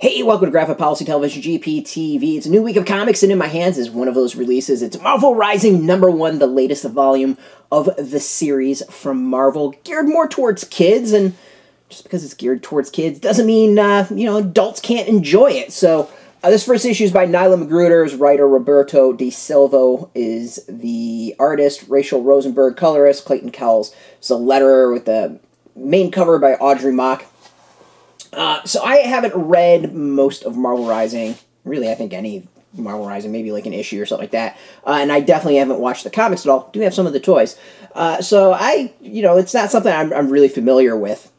Hey, welcome to Graphic Policy Television, GPTV. It's a new week of comics, and in my hands is one of those releases. It's Marvel Rising #1, the latest volume of the series from Marvel, geared more towards kids, and just because it's geared towards kids doesn't mean, adults can't enjoy it. So, this first issue is by Nilah Magruder, writer Roberto de Salvo is the artist, Rachelle Rosenberg, colorist, Clayton Cowles is a letterer with the main cover by Audrey Mock. So I haven't read most of Marvel Rising, really I think any Marvel Rising, maybe like an issue or something like that, and I definitely haven't watched the comics at all. Do have some of the toys. So it's not something I'm really familiar with.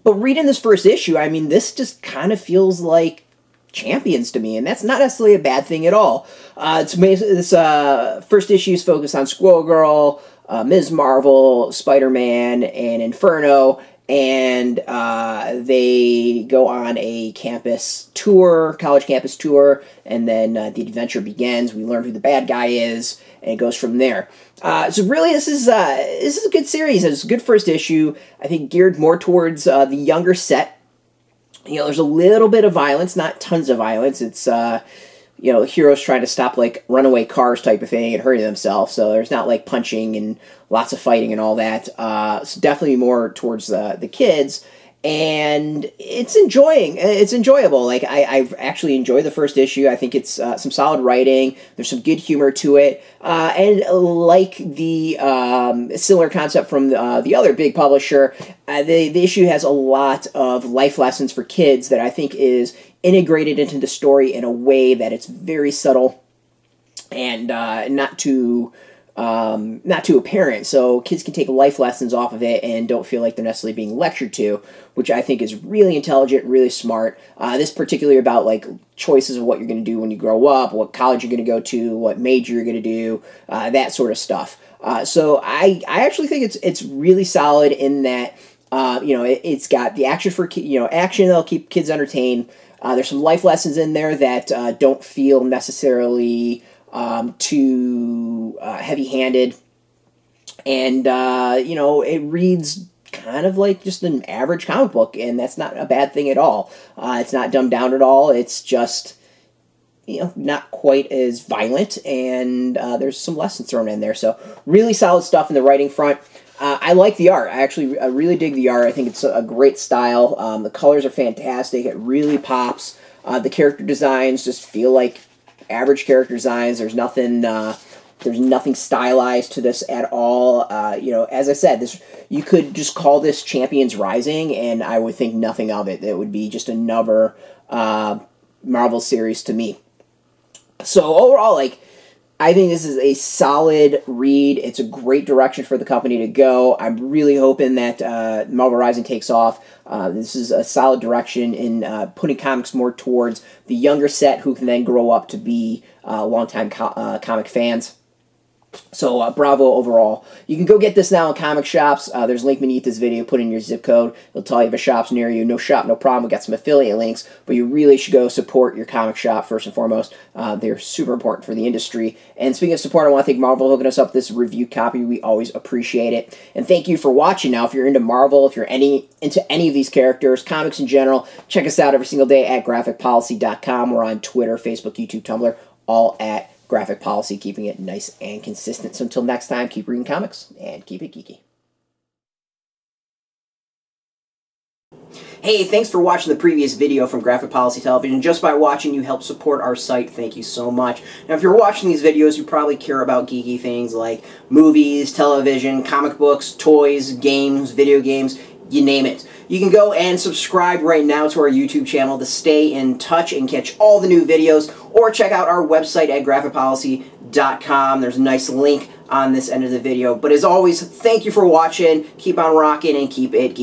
But reading this first issue, I mean, this just kind of feels like Champions to me, and that's not necessarily a bad thing at all. This first issue is focused on Squirrel Girl, Ms. Marvel, Spider-Man, and Inferno, and they go on a campus tour, college campus tour, and then the adventure begins. We learn who the bad guy is, and it goes from there. So really, this is a good series. It's a good first issue. I think geared more towards the younger set. There's a little bit of violence, not tons of violence. It's heroes trying to stop like runaway cars type of thing and hurting themselves. So there's not like punching and lots of fighting and all that. So definitely more towards the kids, and it's enjoyable. Like I actually enjoyed the first issue. I think it's some solid writing. There's some good humor to it, and like the similar concept from the other big publisher, the issue has a lot of life lessons for kids that I think is integrated into the story in a way that it's very subtle and not too apparent, so kids can take life lessons off of it and don't feel like they're necessarily being lectured to, which I think is really intelligent, really smart. This particularly about like choices of what you're going to do when you grow up, what college you're going to go to, what major you're going to do, that sort of stuff. So I actually think it's really solid in that it's got the action for action that'll keep kids entertained. There's some life lessons in there that don't feel necessarily too heavy-handed, and it reads kind of like just an average comic book, and that's not a bad thing at all. It's not dumbed down at all. It's just not quite as violent, and there's some lessons thrown in there. So really solid stuff in the writing front. I like the art. I really dig the art. I think it's a great style. The colors are fantastic. It really pops. The character designs just feel like average character designs. There's nothing stylized to this at all. As I said, you could just call this Champions Rising, and I would think nothing of it. It would be just another Marvel series to me. So overall, I think this is a solid read. It's a great direction for the company to go. I'm really hoping that Marvel Rising takes off. This is a solid direction in putting comics more towards the younger set who can then grow up to be longtime comic fans. So, bravo overall. You can go get this now in comic shops. There's a link beneath this video. Put in your zip code. It'll tell you if a shop's near you. No shop, no problem. We got some affiliate links, but you really should go support your comic shop first and foremost. They're super important for the industry. And speaking of support, I want to thank Marvel for hooking us up with this review copy. We always appreciate it. And thank you for watching now. If you're into Marvel, if you're into any of these characters, comics in general, check us out every single day at graphicpolicy.com. We're on Twitter, Facebook, YouTube, Tumblr, all at Graphic Policy, keeping it nice and consistent. So until next time, keep reading comics and keep it geeky. Hey, thanks for watching the previous video from Graphic Policy Television. Just by watching, you help support our site. Thank you so much. Now, if you're watching these videos, you probably care about geeky things like movies, television, comic books, toys, games, video games, you name it. You can go and subscribe right now to our YouTube channel to stay in touch and catch all the new videos, or check out our website at graphicpolicy.com. There's a nice link on this end of the video. But as always, thank you for watching. Keep on rocking and keep it geeky.